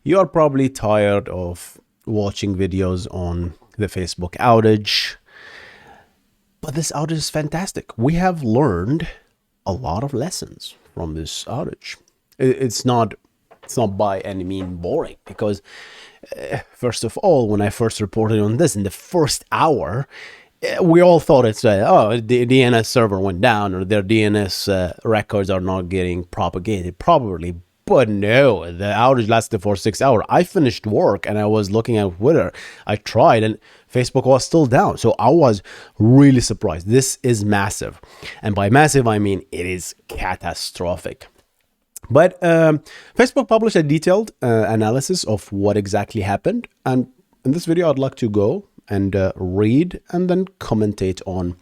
You are probably tired of watching videos on the Facebook outage, but this outage is fantastic. We have learned a lot of lessons from this outage. It's not by any means boring, because first of all, when I first reported on this in the first hour, we all thought it's the DNS server went down, or their DNS records are not getting propagated properly. But no, the outage lasted for 6 hours. I finished work and I was looking at Twitter. I tried and Facebook was still down. So I was really surprised. This is massive. And by massive, I mean it is catastrophic. But Facebook published a detailed analysis of what exactly happened. And in this video, I'd like to go and read and then commentate on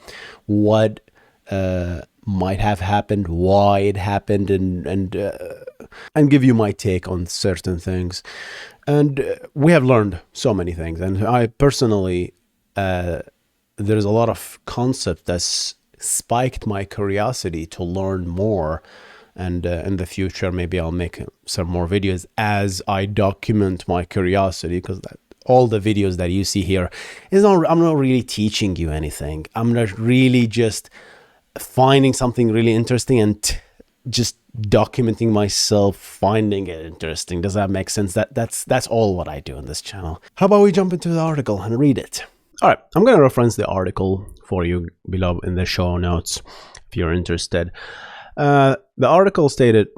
what might have happened, why it happened, and give you my take on certain things. And we have learned so many things. And I personally, there's a lot of concept that's spiked my curiosity to learn more. And in the future, maybe I'll make some more videos as I document my curiosity, because all the videos that you see here is not, I'm not really teaching you anything. I'm not really just finding something really interesting and just documenting myself finding it interesting. Does that make sense? That's all what I do on this channel. How about we jump into the article and read it? All right, I'm going to reference the article for you below in the show notes if you're interested. The article stated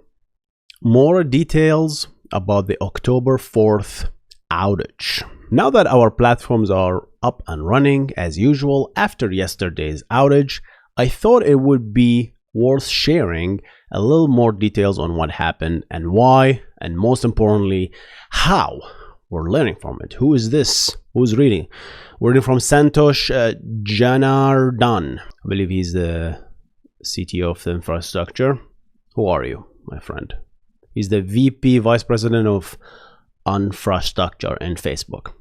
more details about the October 4th outage. Now that our platforms are up and running as usual after yesterday's outage, I thought it would be worth sharing a little more details on what happened and why, and most importantly, how we're learning from it. Who is this? Who's reading? We're reading from Santosh Janardhan. I believe he's the CTO of the infrastructure. Who are you, my friend? He's the VP, Vice President of Infrastructure in Facebook.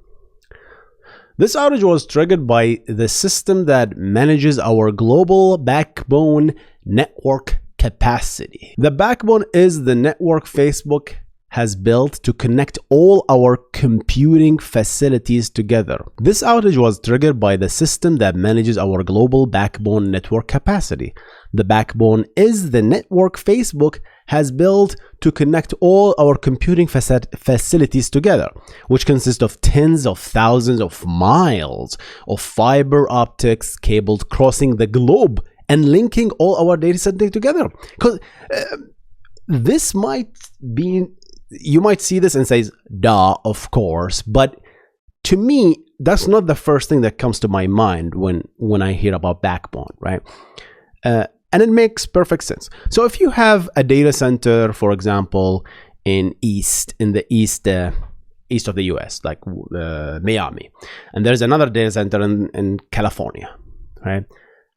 This outage was triggered by the system that manages our global backbone network capacity. The backbone is the network Facebook has built to connect all our computing facilities together. This outage was triggered by the system that manages our global backbone network capacity. The backbone is the network Facebook has built to connect all our computing facilities together, which consist of tens of thousands of miles of fiber optics cables crossing the globe and linking all our data centers together. Because this might be, you might see this and say, duh, of course, but to me, that's not the first thing that comes to my mind when I hear about backbone, right? And it makes perfect sense. So if you have a data center, for example, in the east of the US, like Miami, and there's another data center in California, right?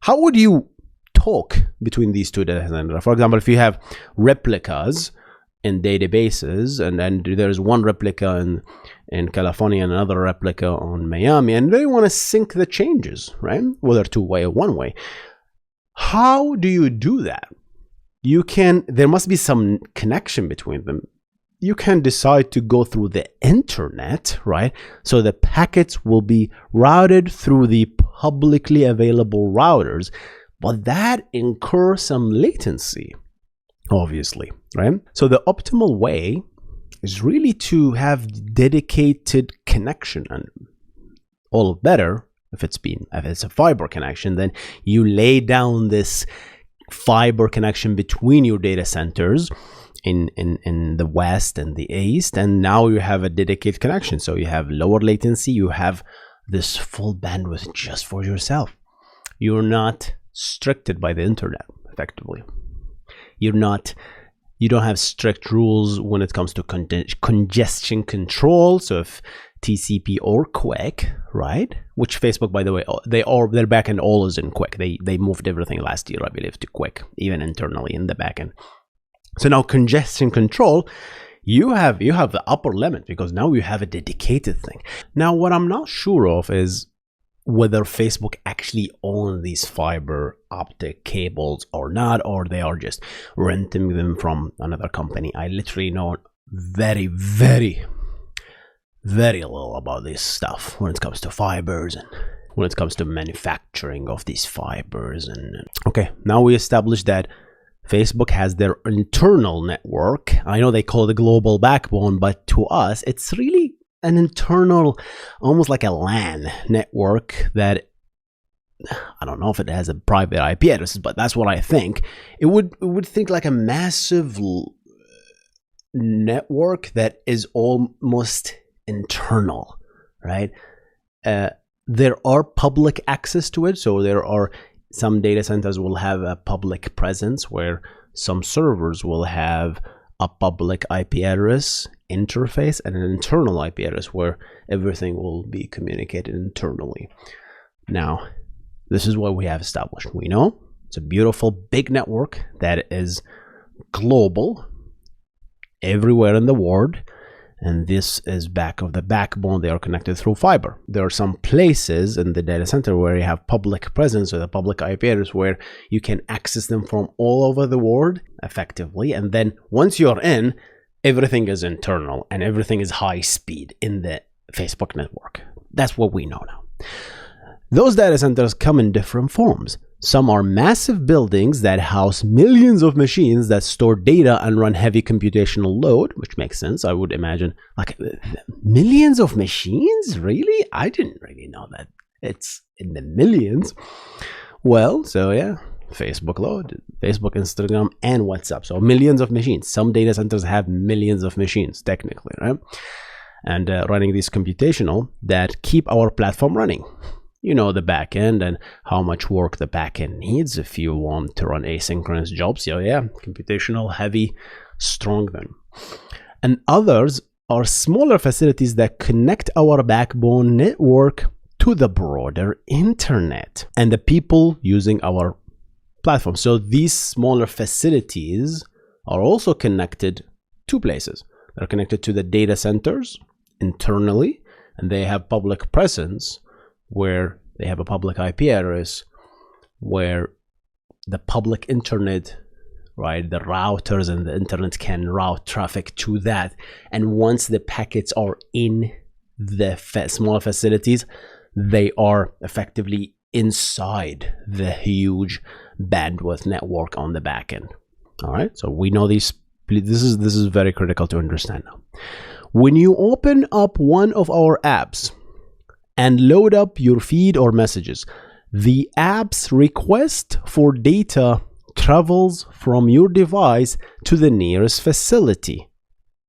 How would you talk between these two data centers? For example, if you have replicas in databases, and there's one replica in California and another replica on Miami, and they want to sync the changes, right? Whether two-way or one-way. How do you do that? There must be some connection between them. You can decide to go through the internet, right? So the packets will be routed through the publicly available routers, but that incurs some latency, obviously, right? So the optimal way is really to have dedicated connection, and all better if it's a fiber connection, then you lay down this fiber connection between your data centers in the west and the east, and now you have a dedicated connection. So you have lower latency, you have this full bandwidth just for yourself. You're not restricted by the internet, effectively. You don't have strict rules when it comes to congestion control. So if TCP or QUIC, right? Which Facebook, by the way, their backend always in QUIC. They moved everything last year, I believe, to QUIC, even internally in the backend. So now congestion control, you have the upper limit, because now you have a dedicated thing. Now, what I'm not sure of is whether Facebook actually owns these fiber optic cables or not, or they are just renting them from another company. I literally know very, very very little about this stuff when it comes to fibers and when it comes to manufacturing of these fibers. And okay, now we established that Facebook has their internal network. I know they call it a global backbone, but to us, it's really an internal, almost like a LAN network that, I don't know if it has a private IP addresses, but that's what I think. It would think like a massive network that is almost internal, right? There are public access to it, so there are some data centers will have a public presence where some servers will have a public IP address interface and an internal IP address where everything will be communicated internally. Now, this is what we have established. We know it's a beautiful big network that is global everywhere in the world, and this is back of the backbone. They are connected through fiber. There are some places in the data center where you have public presence or the public IP address where you can access them from all over the world effectively. And then once you're in, everything is internal and everything is high speed in the Facebook network. That's what we know now. Those data centers come in different forms. Some are massive buildings that house millions of machines that store data and run heavy computational load, which makes sense. I would imagine like millions of machines? Really? I didn't really know that it's in the millions. Well, so yeah, Facebook load, Facebook, Instagram, and WhatsApp. So millions of machines. Some data centers have millions of machines technically, right? And running these computational that keep our platform running. You know, the backend and how much work the backend needs if you want to run asynchronous jobs. So yeah, computational, heavy, strong then. And others are smaller facilities that connect our backbone network to the broader internet and the people using our platform. So these smaller facilities are also connected to places. They're connected to the data centers internally, and they have public presence where they have a public IP address where the public internet, right, the routers and the internet can route traffic to that. And once the packets are in the smaller facilities, they are effectively inside the huge bandwidth network on the backend. All right, so we know these. This is very critical to understand now. When you open up one of our apps and load up your feed or messages, the app's request for data travels from your device to the nearest facility.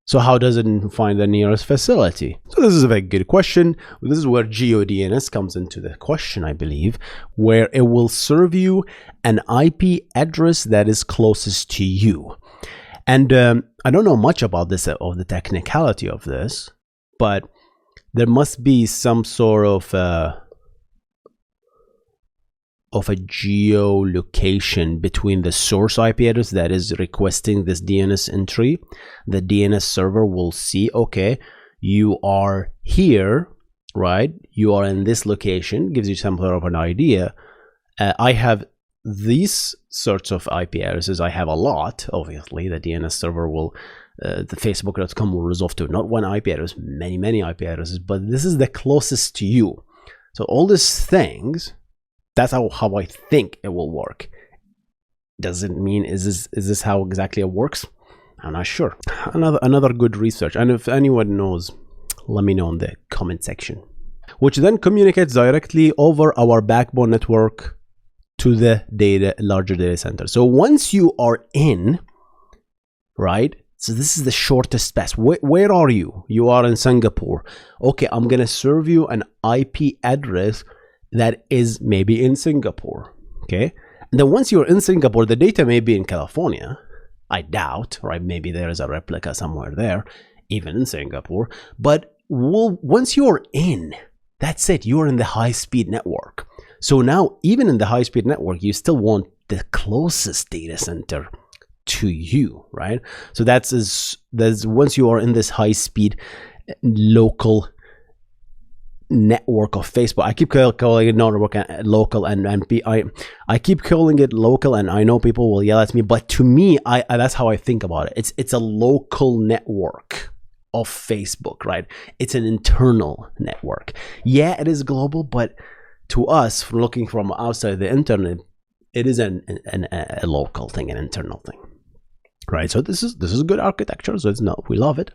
So how does it find the nearest facility? So this is a very good question. This is where GeoDNS comes into the question, I believe, where it will serve you an IP address that is closest to you. And I don't know much about this, of the technicality of this, but there must be some sort of a geolocation between the source IP address that is requesting this DNS entry. The DNS server will see, okay, you are here, right? You are in this location, gives you some sort of an idea. I have these sorts of IP addresses. I have a lot, obviously. The DNS server will, the facebook.com will resolve to not one IP address, many IP addresses, but this is the closest to you. So all these things, that's how I think it will work. Does it mean, is this how exactly it works? I'm not sure. Another good research. And if anyone knows, let me know in the comment section. Which then communicates directly over our backbone network to the larger data center. So once you are in, right? So this is the shortest path. Where are you? You are in Singapore. Okay, I'm gonna serve you an IP address that is maybe in Singapore. Okay, and then once you're in Singapore, the data may be in California. I doubt, right? Maybe there is a replica somewhere there, even in Singapore. But once you're in, that's it. You're in the high-speed network. So now, even in the high-speed network, you still want the closest data center to you, right? So that's once you are in this high-speed local network of Facebook. I keep calling it network local, and I keep calling it local, and I know people will yell at me, but to me, that's how I think about it. It's a local network of Facebook, right? It's an internal network. Yeah, it is global, but to us, from looking from outside the internet, it is a local thing, an internal thing, right? So this is good architecture. So we love it.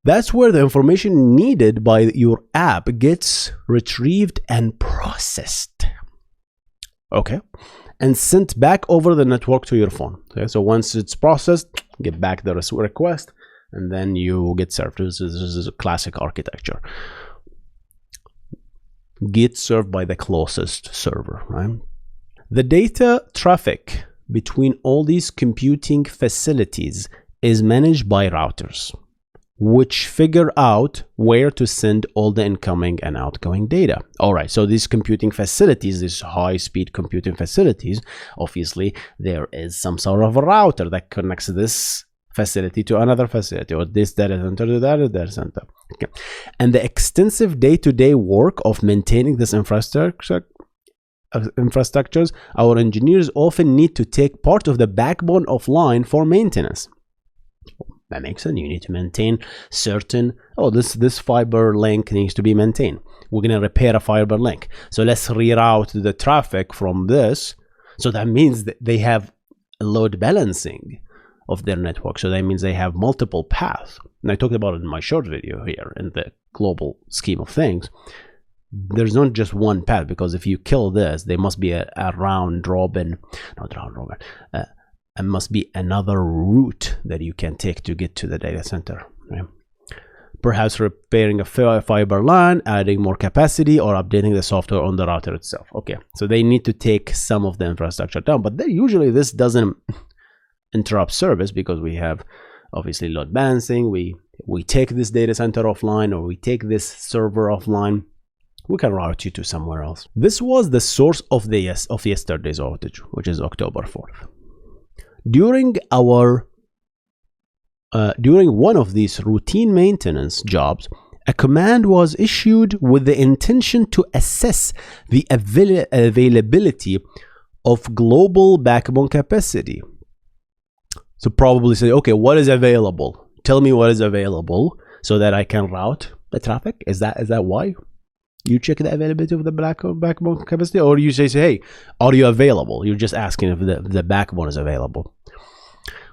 That's where the information needed by your app gets retrieved and processed, okay, and sent back over the network to your phone. Okay, so once it's processed, get back the request, and then you get served. This is a classic architecture. Get served by the closest server, right? The data traffic between all these computing facilities is managed by routers, which figure out where to send all the incoming and outgoing data. All right, so these computing facilities, these high-speed computing facilities, obviously there is some sort of a router that connects this facility to another facility, or this data center to that data center. Okay. And the extensive day-to-day work of maintaining this infrastructures, our engineers often need to take part of the backbone offline for maintenance. That makes sense. You need to maintain certain, this fiber link needs to be maintained. We're going to repair a fiber link. So let's reroute the traffic from this. So that means that they have load balancing of their network. So that means they have multiple paths. And I talked about it in my short video here in the global scheme of things. There's not just one path, because if you kill this, there must be a round robin, and must be another route that you can take to get to the data center. Right? Perhaps repairing a fiber line, adding more capacity, or updating the software on the router itself. Okay, so they need to take some of the infrastructure down, but usually this doesn't interrupt service, because we have obviously load balancing. We take this data center offline, or we take this server offline. We can route you to somewhere else. This was the source of yesterday's outage, which is October 4th. During one of these routine maintenance jobs, a command was issued with the intention to assess the availability of global backbone capacity. So probably say, okay, what is available? Tell me what is available so that I can route the traffic. Is that why you check the availability of the backbone capacity? Or you say, hey, are you available? You're just asking if the backbone is available,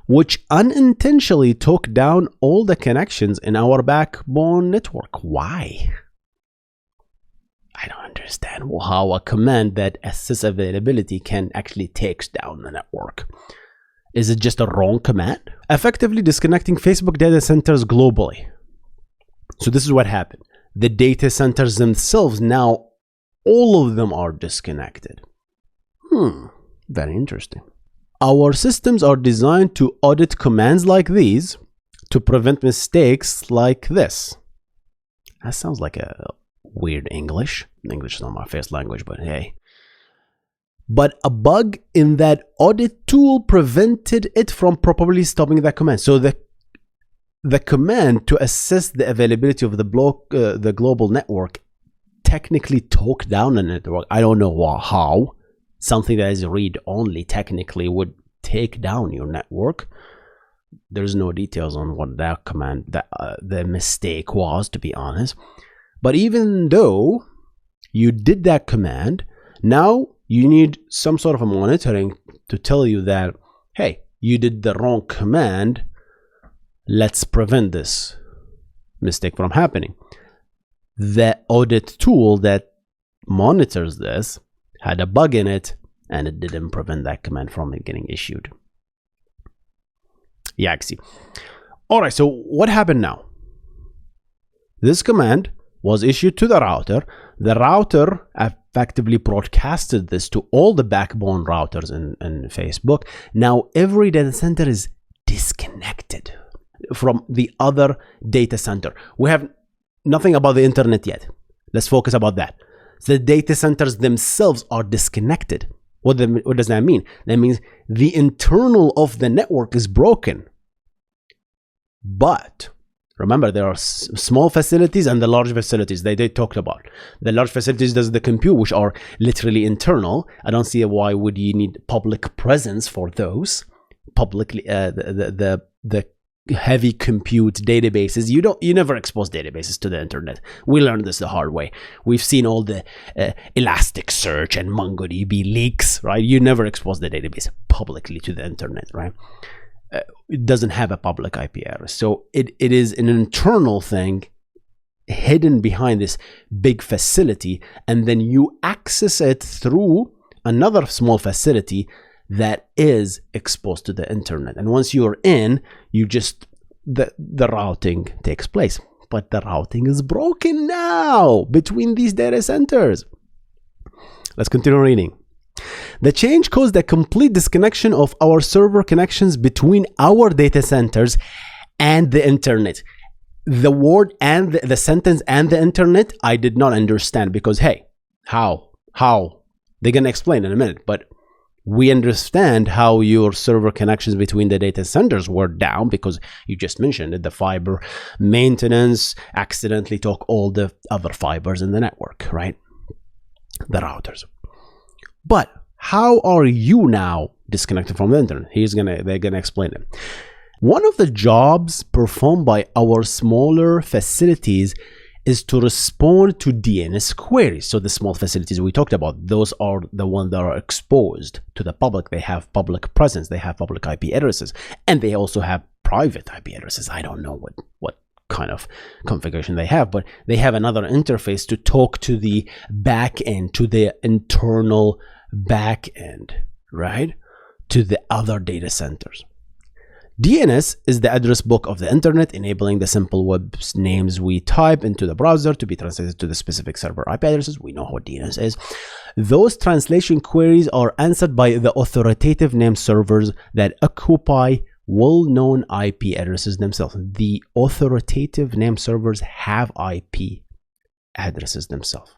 which unintentionally took down all the connections in our backbone network. Why? I don't understand how a command that assesses availability can actually take down the network. Is it just a wrong command? Effectively disconnecting Facebook data centers globally. So this is what happened. The data centers themselves, now all of them are disconnected. Very interesting. Our systems are designed to audit commands like these to prevent mistakes like this. That sounds like a weird English. English is not my first language, but hey. But a bug in that audit tool prevented it from properly stopping that command. So the command to assess the availability of the global network technically took down the network. I don't know how. Something that is read-only technically would take down your network. There's no details on what that command, the mistake was, to be honest. But even though you did that command, now you need some sort of a monitoring to tell you that, hey, you did the wrong command. Let's prevent this mistake from happening. The audit tool that monitors this had a bug in it, and it didn't prevent that command from getting issued. Yaxi. All right, so what happened now? This command was issued to the router. The router effectively broadcasted this to all the backbone routers in Facebook. Now every data center is disconnected from the other data center. We have nothing about the internet yet. Let's focus about that. The data centers themselves are disconnected. What does that mean? That means the internal of the network is broken. But remember, there are small facilities and the large facilities they talked about. The large facilities does the compute, which are literally internal. I don't see why would you need public presence for those. Publicly, the heavy compute databases. You never expose databases to the internet. We learned this the hard way. We've seen all the Elasticsearch and MongoDB leaks, right? You never expose the database publicly to the internet, right? It doesn't have a public IP address. So it is an internal thing hidden behind this big facility, and then you access it through another small facility that is exposed to the internet. And once you're in, you just the routing takes place. But the routing is broken now between these data centers. Let's continue reading. The change caused a complete disconnection of our server connections between our data centers and the internet. The word and the sentence and the internet, I did not understand, because hey, how? They're gonna explain in a minute, but we understand how your server connections between the data centers were down, because you just mentioned it, the fiber maintenance accidentally took all the other fibers in the network, right? The routers. But how are you now disconnected from the internet? They're gonna explain it. One of the jobs performed by our smaller facilities is to respond to DNS queries. So the small facilities we talked about, those are the ones that are exposed to the public. They have public presence, they have public IP addresses, and they also have private IP addresses. I don't know what kind of configuration they have, but they have another interface to talk to the back end, to the internal back end, right? To the other data centers. DNS is the address book of the internet, enabling the simple web names we type into the browser to be translated to the specific server IP addresses. We know what DNS is. Those translation queries are answered by the authoritative name servers that occupy well-known IP addresses themselves. The authoritative name servers have IP addresses themselves.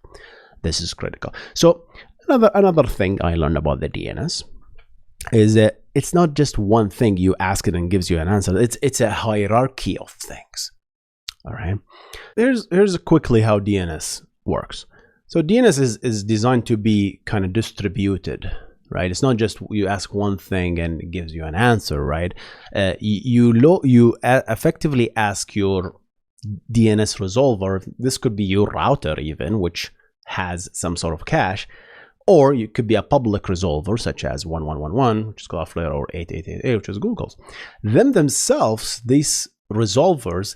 This is critical. So another thing I learned about the DNS is that it's not just one thing you ask it and gives you an answer. It's a hierarchy of things. All right. Here's quickly how DNS works. So DNS is designed to be kind of distributed, right? It's not just you ask one thing and it gives you an answer, right? You effectively ask your DNS resolver. This could be your router even, which has some sort of cache. Or you could be a public resolver such as 1111, which is Cloudlifter, or 8888, which is Google's. Themselves, these resolvers,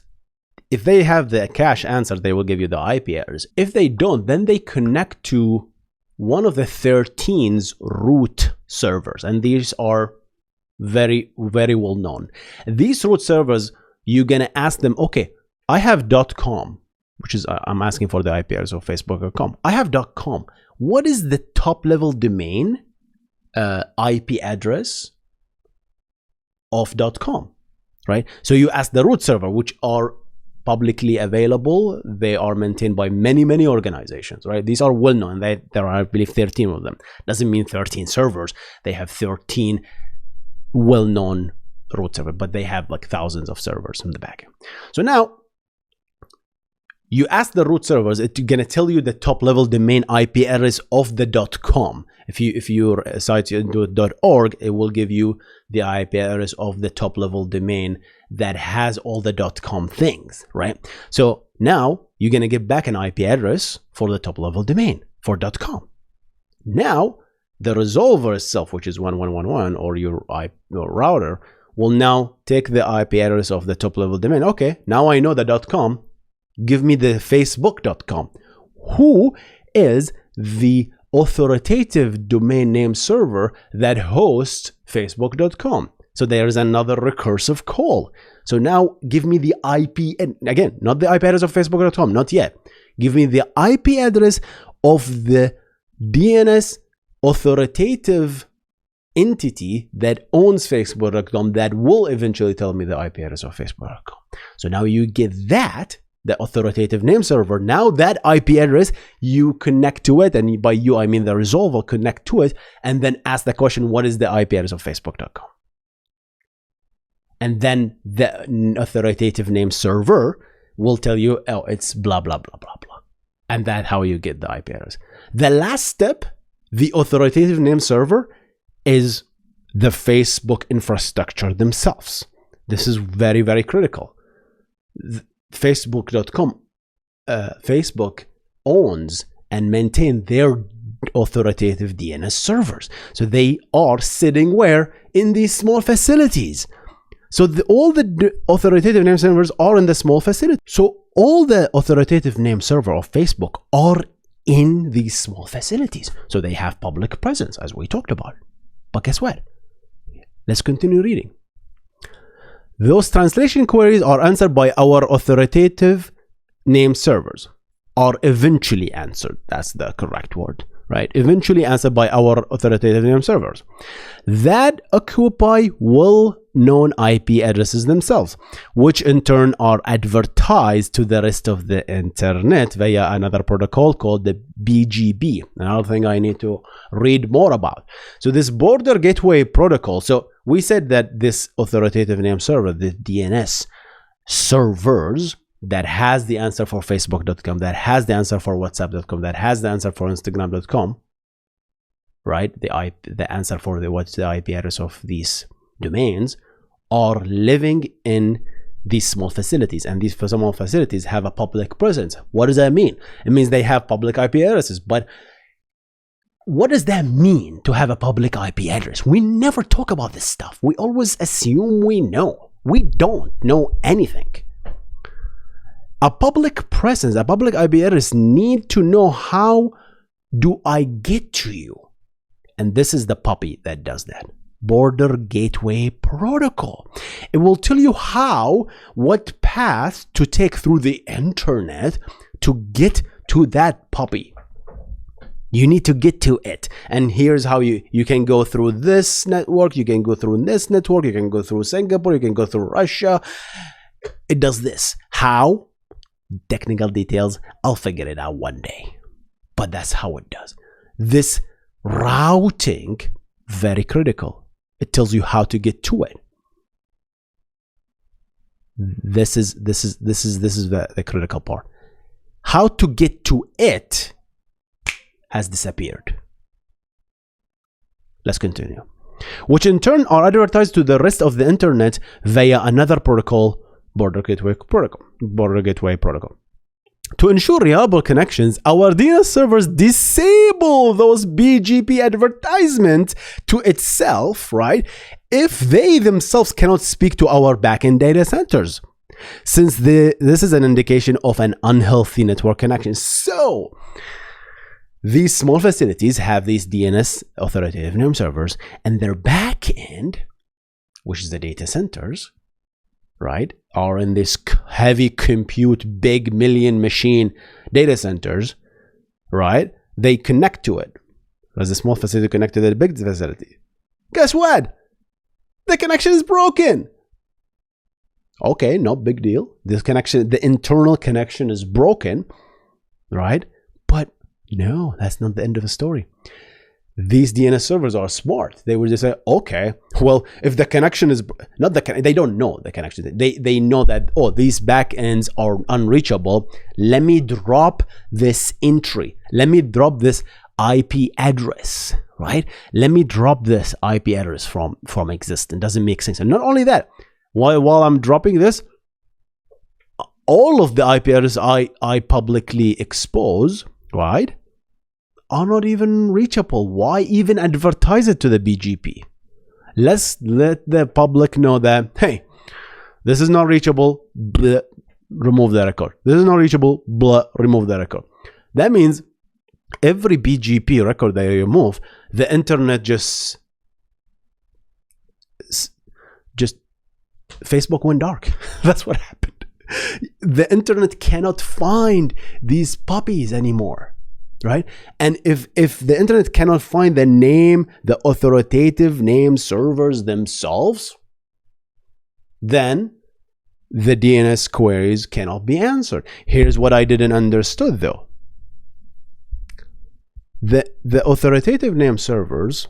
if they have the cache answer, they will give you the IP address. If they don't, then they connect to one of the 13's root servers. And these are very, very well known. These root servers, you're going to ask them, okay, I have .com, which is, I'm asking for the IP address of Facebook.com. I have .com. What is the top level domain IP address of .com, right? So you ask the root server, which are publicly available. They are maintained by many organizations, right? These are well known. There are, I believe, 13 of them. Doesn't mean 13 servers. They have 13 well known root servers, but they have like thousands of servers in the back. So now, you ask the root servers, it's going to tell you the top level domain IP address of the .com. If your site into .org, it will give you the IP address of the top level domain that has all the .com things, right? So now you're going to get back an IP address for the top level domain for .com. Now the resolver itself, which is 1111, or your router, will now take the IP address of the top level domain. Okay, now I know the .com. Give me the facebook.com. Who is the authoritative domain name server that hosts facebook.com? So there's another recursive call. So now give me the IP, and again, not the IP address of facebook.com, not yet. Give me the IP address of the DNS authoritative entity that owns facebook.com that will eventually tell me the IP address of facebook.com. So now you get that, the authoritative name server. Now that IP address, you connect to it, and by you I mean the resolver connect to it, and then ask the question, what is the IP address of facebook.com? And then the authoritative name server will tell you, oh, it's blah blah blah blah blah, and that's how you get the IP address. The last step, the authoritative name server, is the Facebook infrastructure themselves. This is very, very critical. Facebook.com, Facebook owns and maintains their authoritative DNS servers. So they are sitting where? In these small facilities. So all the authoritative name servers are in the small facility. So all the authoritative name server of Facebook are in these small facilities. So they have public presence, as we talked about. But guess what? Let's continue reading. Those translation queries are answered by our authoritative name servers. Are eventually answered. That's the correct word, right? Eventually answered by our authoritative name servers that occupy well-known IP addresses themselves, which in turn are advertised to the rest of the internet via another protocol called the BGP. Another thing I need to read more about. So this border gateway protocol. So we said that this authoritative name server, the DNS servers, that has the answer for Facebook.com, that has the answer for WhatsApp.com, that has the answer for Instagram.com, right? The answer for what's the IP address of these domains are living in these small facilities, and these small facilities have a public presence. What does that mean? It means they have public IP addresses. But what does that mean to have a public IP address? We never talk about this stuff. We always assume we know. We don't know anything. A public presence, a public IP address need to know how do I get to you. And this is the puppy that does that. Border Gateway Protocol. It will tell you what path to take through the internet to get to that puppy. You need to get to it. And here's how you can go through this network, you can go through this network, you can go through Singapore, you can go through Russia. It does this. How? Technical details, I'll figure it out one day. But that's how it does. This routing, very critical. It tells you how to get to it. This is the critical part. How to get to it has disappeared. Let's continue. Which in turn are advertised to the rest of the internet via another protocol, Border Gateway Protocol. To ensure reliable connections, our DNS servers disable those BGP advertisements to itself, right? If they themselves cannot speak to our backend data centers, since this is an indication of an unhealthy network connection. So these small facilities have these DNS authoritative name servers, and their backend, which is the data centers, right, are in this heavy compute, big million machine data centers, right? They connect to it. As a small facility connected to the big facility. Guess what? The connection is broken. Okay, no big deal. This connection, the internal connection is broken, right? But no, that's not the end of the story. These DNS servers are smart. They would just say, okay, well, if the connection is not they don't know the connection. They know that, oh, these backends are unreachable. Let me drop this entry. Let me drop this IP address, right? Let me drop this IP address from existence. Doesn't make sense. And not only that, while I'm dropping this, all of the IP addresses I publicly expose, right, are not even reachable. Why even advertise it to the BGP? Let's let the public know that, hey, this is not reachable, blah, remove the record. This is not reachable, blah, remove the record. That means every BGP record they remove, the internet just Facebook went dark. That's what happened. The internet cannot find these puppies anymore. Right? And if the internet cannot find the authoritative name servers themselves, then the DNS queries cannot be answered. Here's what I didn't understood though. The authoritative name servers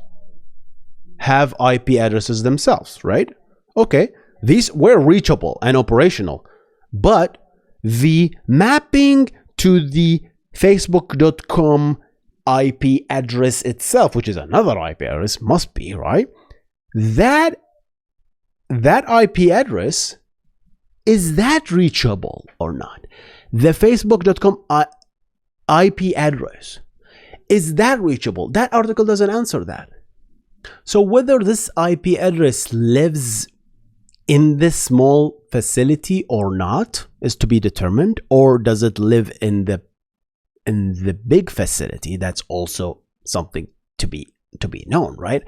have IP addresses themselves, right? Okay, these were reachable and operational, but the mapping to the Facebook.com IP address itself, which is another IP address, must be, right? That that IP address, is that reachable or not? The facebook.com IP address, is that reachable? That article doesn't answer that. So whether this IP address lives in this small facility or not is to be determined, or does it live in the big facility? That's also something to be known, right?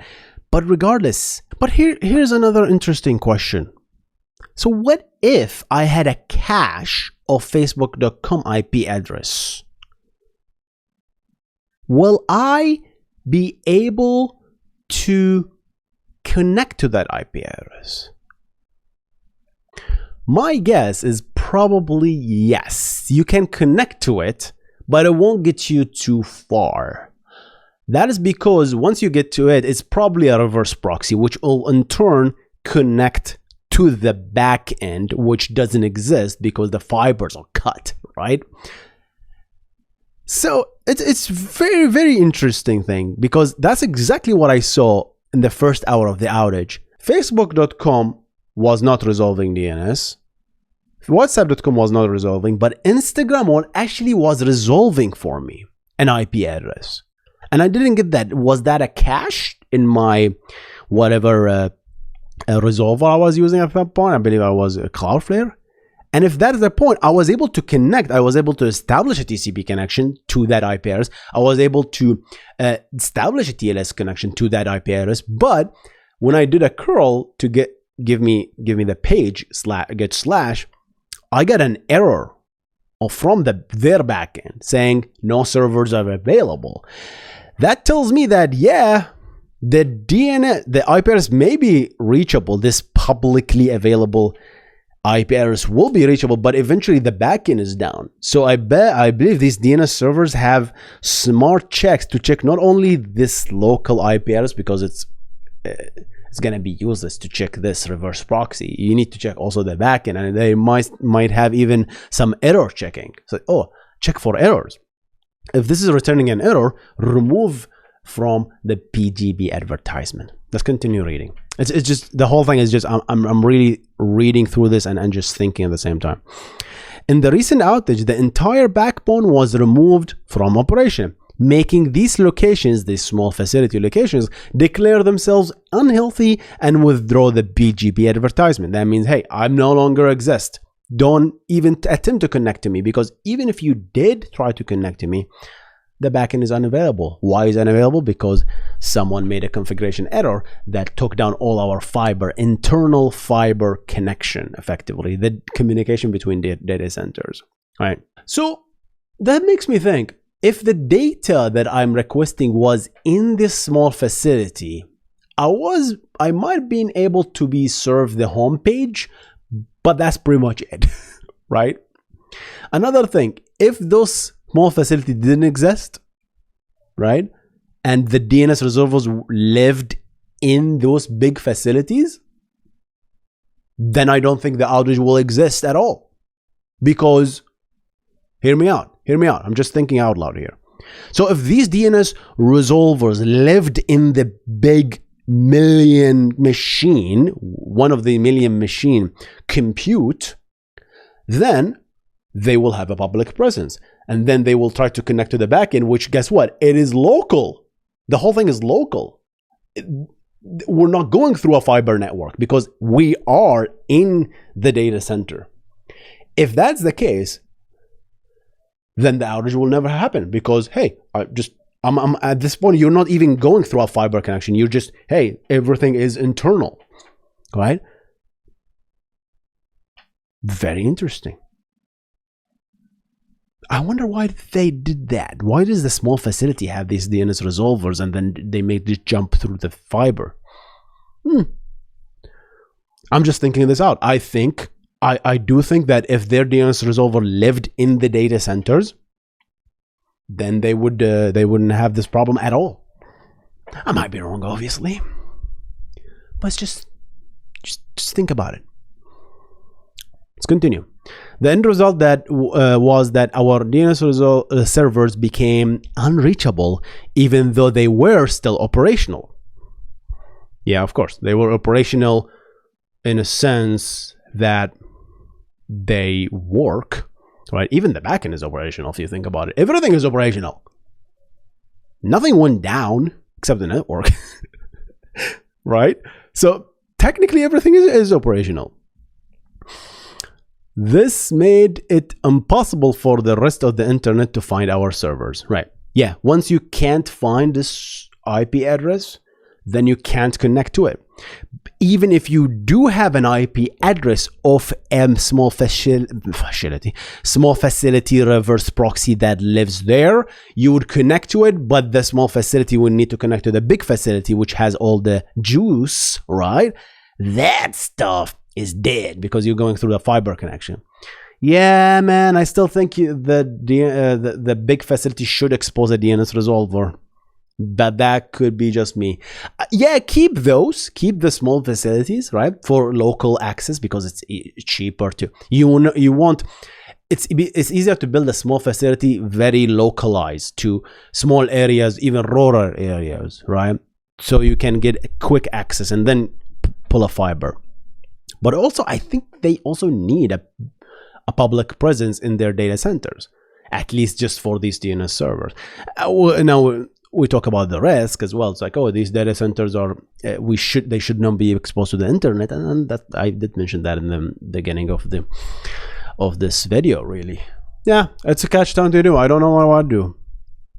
But regardless, but here's another interesting question. So what if I had a cache of facebook.com IP address? Will I be able to connect to that IP address? My guess is probably yes. You can connect to it, but it won't get you too far. That is because once you get to it, it's probably a reverse proxy, which will in turn connect to the back end, which doesn't exist because the fibers are cut, right? So it's very, very interesting thing, because that's exactly what I saw in the first hour of the outage. Facebook.com was not resolving DNS. WhatsApp.com was not resolving, but Instagram actually was resolving for me an IP address. And I didn't get that. Was that a cache in my whatever resolver I was using at that point? I believe I was a Cloudlifter. And if that is the point, I was able to connect. I was able to establish a TCP connection to that IP address. I was able to establish a TLS connection to that IP address. But when I did a curl to give me the page get slash, I got an error from their backend saying no servers are available. That tells me that, yeah, the IP address may be reachable. This publicly available IP address will be reachable, but eventually the backend is down. So I believe these DNS servers have smart checks to check not only this local IP address, because it's going to be useless to check this reverse proxy. You need to check also the backend, and they might have even some error checking. So, check for errors. If this is returning an error, remove from the PGB advertisement. Let's continue reading. It's just, the whole thing is just, I'm really reading through this and just thinking at the same time. In the recent outage, the entire backbone was removed from operation, making these locations, these small facility locations, declare themselves unhealthy and withdraw the PGB advertisement. That means, hey, I no longer exist. Don't even attempt to connect to me, because even if you did try to connect to me, the backend is unavailable. Why is unavailable? Because someone made a configuration error that took down all our internal fiber connection, effectively, the communication between data centers. All right. So that makes me think, if the data that I'm requesting was in this small facility, I might have been able to be served the home page, but that's pretty much it, right? Another thing, if those small facility didn't exist, right, and the DNS resolvers lived in those big facilities, then I don't think the outage will exist at all. Because, hear me out, I'm just thinking out loud here. So if these DNS resolvers lived in the big million machine, one of the million machine compute, then they will have a public presence. And then they will try to connect to the backend, which, guess what? It is local. The whole thing is local. We're not going through a fiber network because we are in the data center. If that's the case, then the outage will never happen, because, hey, I'm at this point, you're not even going through a fiber connection. You're just, hey, everything is internal, right? Very interesting. I wonder why they did that. Why does the small facility have these DNS resolvers and then they make this jump through the fiber? I'm just thinking this out. I do think that if their DNS resolver lived in the data centers, then they wouldn't have this problem at all. I might be wrong, obviously, but it's just think about it. Let's continue. The end result was that our DNS servers became unreachable, even though they were still operational. Yeah, of course, they were operational in a sense that they work, right? Even the backend is operational if you think about it. Everything is operational. Nothing went down except the network, right? So technically everything is operational. This made it impossible for the rest of the internet to find our servers, right? Yeah, once you can't find this IP address, then you can't connect to it. Even if you do have an IP address of a small facility reverse proxy that lives there, you would connect to it, but the small facility would need to connect to the big facility, which has all the juice, right? That stuff is dead because you're going through the fiber connection. Yeah, man, I still think the big facility should expose a DNS resolver. But that could be just me. Yeah, keep the small facilities, right, for local access because it's cheaper to. It's easier to build a small facility very localized to small areas, even rural areas, right? So you can get quick access and then pull a fiber. But also, I think they also need a public presence in their data centers, at least just for these DNS servers. Now, we talk about the risk as well. It's like, oh, these data centers are they should not be exposed to the internet, and that I did mention that in the beginning of this video. Really, yeah, it's a catch-22. I don't know what I would do.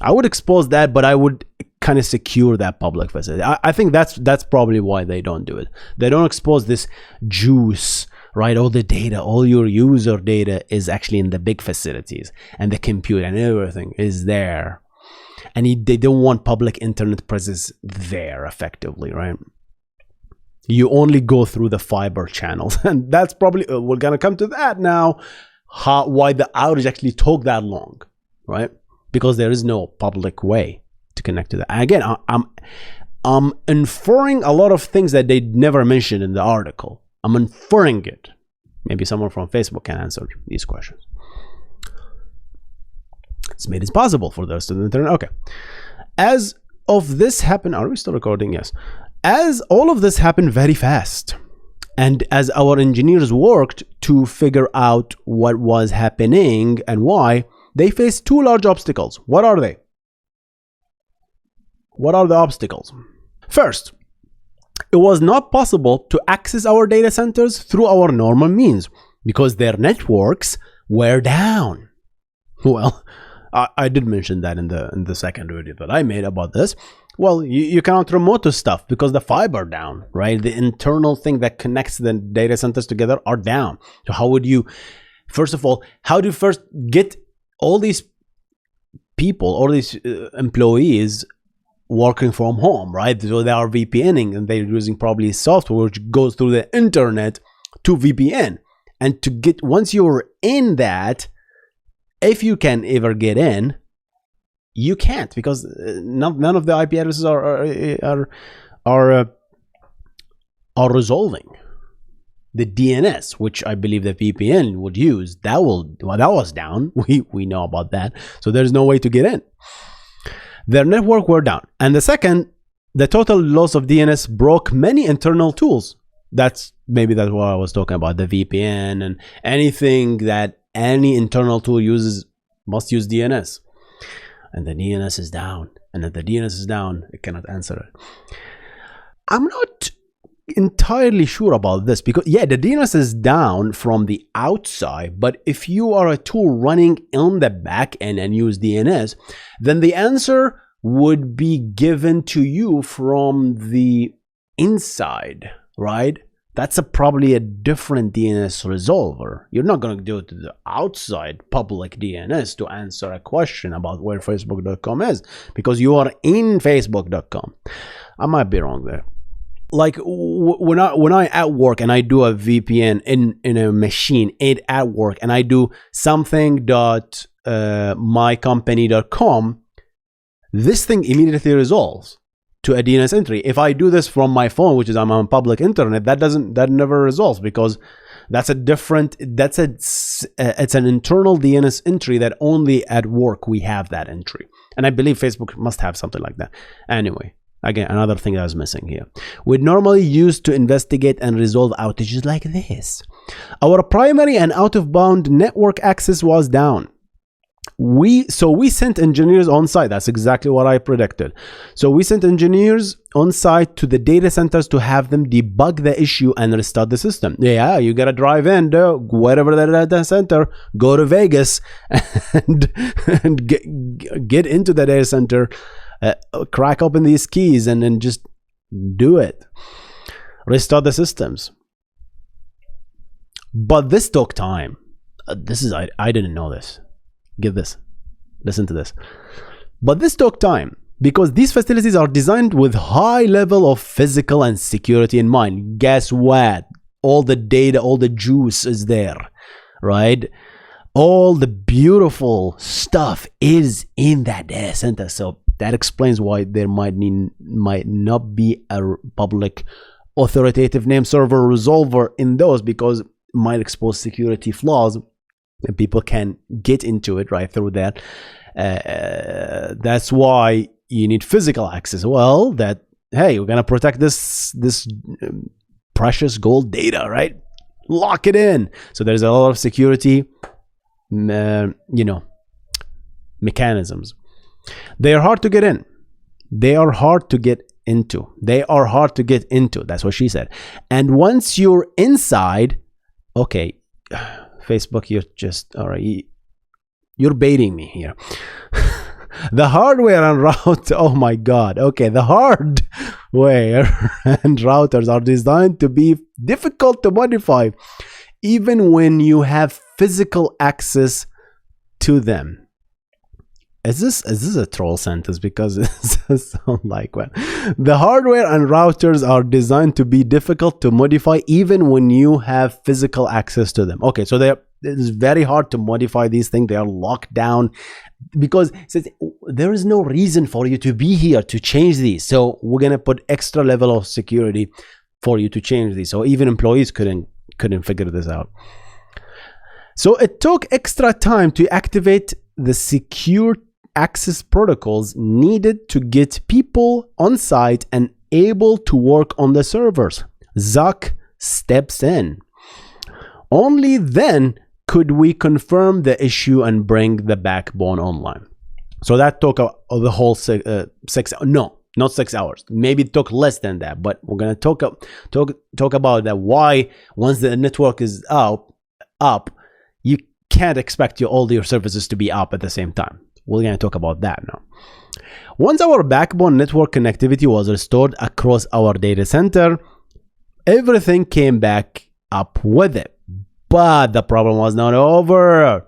I would expose that, but I would kind of secure that public facility. I think that's probably why they don't do it. They don't expose this juice, right? All the data, all your user data is actually in the big facilities, and the compute and everything is there. And they don't want public internet presence there effectively, right? You only go through the fiber channels. And that's probably, we're going to come to that now, why the outage actually took that long, right? Because there is no public way to connect to that. And again, I'm inferring a lot of things that they never mentioned in the article. I'm inferring it. Maybe someone from Facebook can answer these questions. It's made it possible for the rest of the internet. Okay. As of this happened, are we still recording? Yes. As all of this happened very fast, and as our engineers worked to figure out what was happening and why, they faced two large obstacles. What are they? What are the obstacles? First, it was not possible to access our data centers through our normal means because their networks were down. Well, I did mention that in the second video that I made about this. Well, you cannot remote to stuff because the fiber down, right? The internal thing that connects the data centers together are down. So how would you, first of all, how do you first get all these people, all these employees working from home, right? So they are VPNing and they're using probably software which goes through the internet to VPN. And to get, once you're in that, if you can ever get in, you can't because none of the IP addresses are resolving. The DNS, which I believe the VPN would use, that was down. We know about that. So there's no way to get in. Their network were down. And the second, the total loss of DNS broke many internal tools. That's what I was talking about, the VPN and anything that any internal tool uses must use DNS. And the DNS is down. And if the DNS is down, it cannot answer it. I'm not entirely sure about this because, yeah, the DNS is down from the outside. But if you are a tool running on the back end and use DNS, then the answer would be given to you from the inside, right? That's probably a different DNS resolver. You're not going to do it to the outside public DNS to answer a question about where Facebook.com is because you are in Facebook.com. I might be wrong there. Like when I at work and I do a VPN in a machine at work and I do something.mycompany.com, this thing immediately resolves to a DNS entry. If I do this from my phone, which is I'm on public internet, that never resolves because it's an internal DNS entry that only at work we have that entry. And I believe Facebook must have something like that. Anyway, Again, another thing that was missing here. We'd normally use to investigate and resolve outages like this. Our primary and out-of-bound network access was down. So we sent engineers on site. That's exactly what I predicted. So we sent engineers on site to the data centers to have them debug the issue and restart the system. Yeah, you gotta drive in to whatever the data center, go to Vegas, and get into the data center, crack open these keys, and then just do it. Restart the systems. But this took time. I didn't know this. Get this. Listen to this. But this took time because these facilities are designed with high level of physical and security in mind. Guess what? All the data, all the juice is there, right? All the beautiful stuff is in that data center. So that explains why there might not be a public authoritative name server resolver in those, because it might expose security flaws. And people can get into it right through that. That's why you need physical access. Well, hey, we're gonna protect this precious gold data, right? Lock it in. So there's a lot of security, mechanisms. They are hard to get in. They are hard to get into. They are hard to get into. That's what she said. And once you're inside, okay. Facebook, you're just all right. You're baiting me here. The hardware and route. Oh my God. Okay, the hardware and routers are designed to be difficult to modify, even when you have physical access to them. Is this a troll sentence? Because it sounds like one. The hardware and routers are designed to be difficult to modify even when you have physical access to them. Okay, so it's very hard to modify these things. They are locked down because there is no reason for you to be here to change these. So we're gonna put extra level of security for you to change these. So even employees couldn't figure this out. So it took extra time to activate the secure access protocols needed to get people on site and able to work on the servers. Zuck steps in. Only then could we confirm the issue and bring the backbone online. So that took the whole 6 no, not 6 hours. Maybe it took less than that, but we're gonna talk about that. Why once the network is up, you can't expect all your services to be up at the same time. We're going to talk about that now. Once our backbone network connectivity was restored across our data center, everything came back up with it. But the problem was not over.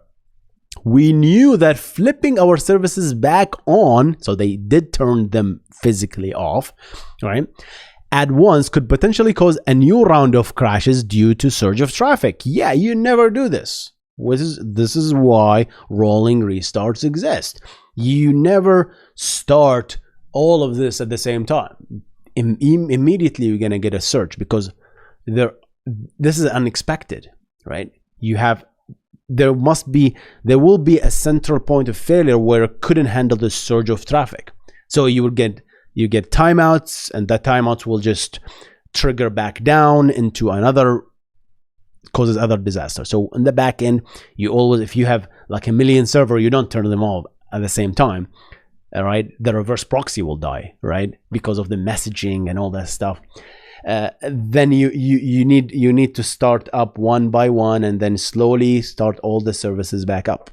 We knew that flipping our services back on, so they did turn them physically off, right, at once could potentially cause a new round of crashes due to surge of traffic. Yeah, you never do this. This is why rolling restarts exist. You never start all of this at the same time. Immediately you're gonna get a surge because this is unexpected, right? There will be a central point of failure where it couldn't handle the surge of traffic. So you get timeouts, and that timeouts will just trigger back down into another, causes other disaster. So in the back end, you always, if you have like a million server, you don't turn them all at the same time. All right, the reverse proxy will die, right, because of the messaging and all that stuff. Then you need to start up one by one and then slowly start all the services back up.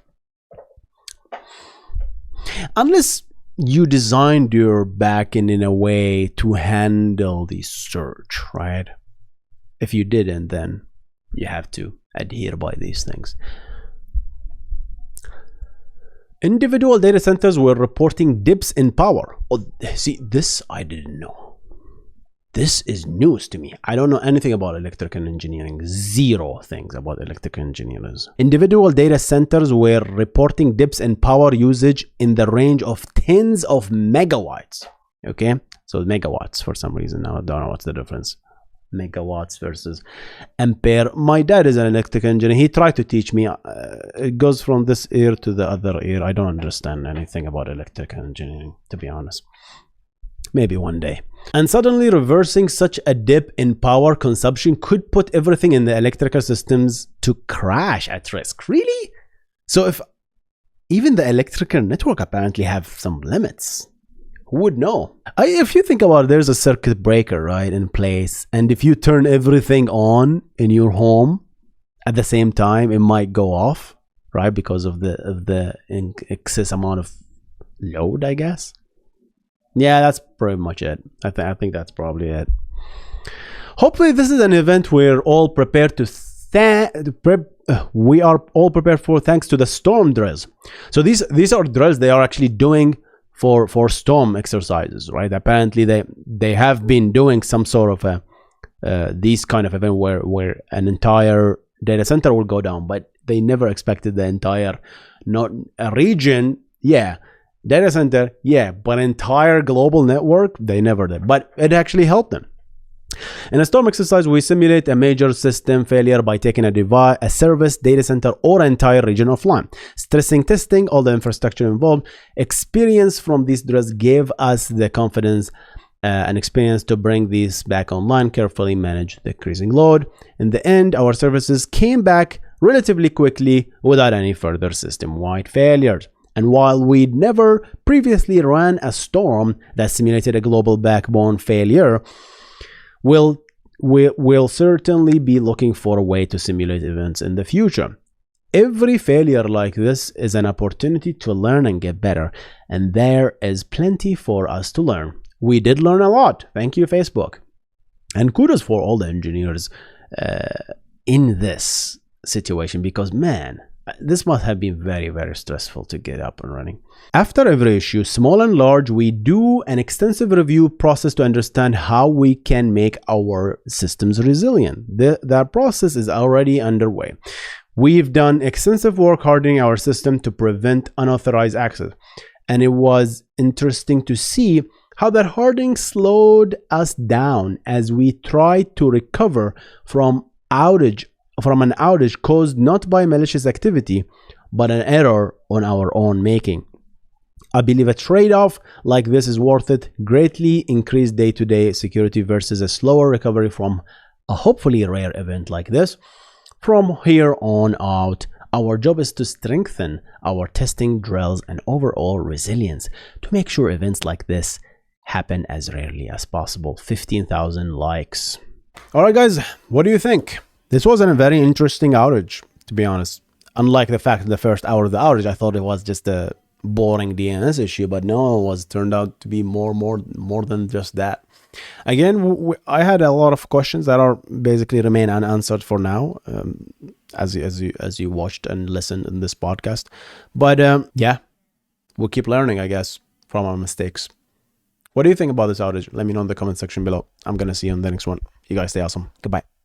Unless you designed your backend in a way to handle the surge, right? If you didn't, then you have to adhere by these things. Individual data centers were reporting dips in power. Oh, see, this I didn't know. This is news to me. I don't know anything about electrical engineering. Zero things about electrical engineers. Individual data centers were reporting dips in power usage in the range of tens of megawatts. Okay, so megawatts for some reason. Now I don't know what's the difference. Megawatts versus ampere. My dad is an electrical engineer. He tried to teach me. It goes from this ear to the other ear. I don't understand anything about electrical engineering, to be honest. Maybe one day. And suddenly reversing such a dip in power consumption could put everything in the electrical systems to crash at risk. Really? So if even the electrical network apparently have some limits, who would know? If you think about it, there's a circuit breaker, right, in place. And if you turn everything on in your home at the same time, it might go off, right? Because of the excess amount of load, I guess. Yeah, that's pretty much it. I think that's probably it. Hopefully this is an event we're all prepared to we are all prepared for, thanks to the storm drills. So these are drills they are actually doing for storm exercises, right? Apparently they have been doing some sort of a these kind of event where an entire data center will go down, but they never expected the entire, not a region, yeah, data center, yeah, but entire global network, they never did. But it actually helped them. In a storm exercise, we simulate a major system failure by taking a service, data center, or entire region offline. Stressing testing all the infrastructure involved. Experience from these drills gave us the confidence and experience to bring these back online, carefully manage the increasing load. In the end, our services came back relatively quickly without any further system-wide failures. And while we'd never previously ran a storm that simulated a global backbone failure, we'll certainly be looking for a way to simulate events in the future. Every failure like this is an opportunity to learn and get better, and there is plenty for us to learn. We did learn a lot. Thank you, Facebook. And kudos for all the engineers in this situation, because man, this must have been very, very stressful to get up and running. After every issue, small and large, we do an extensive review process to understand how we can make our systems resilient. That process is already underway. We've done extensive work hardening our system to prevent unauthorized access. And it was interesting to see how that hardening slowed us down as we tried to recover from an outage caused not by malicious activity, but an error on our own making. I believe a trade-off like this is worth it. Greatly increased day-to-day security versus a slower recovery from a hopefully rare event like this. From here on out, our job is to strengthen our testing drills and overall resilience to make sure events like this happen as rarely as possible. 15,000 likes. All right, guys, what do you think? This wasn't a very interesting outage, to be honest. Unlike the fact that the first hour of the outage, I thought it was just a boring DNS issue, but no, it was turned out to be more than just that. Again, I had a lot of questions that are basically remain unanswered for now, as you watched and listened in this podcast. But yeah, we'll keep learning, I guess, from our mistakes. What do you think about this outage? Let me know in the comment section below. I'm gonna see you in the next one. You guys stay awesome. Goodbye.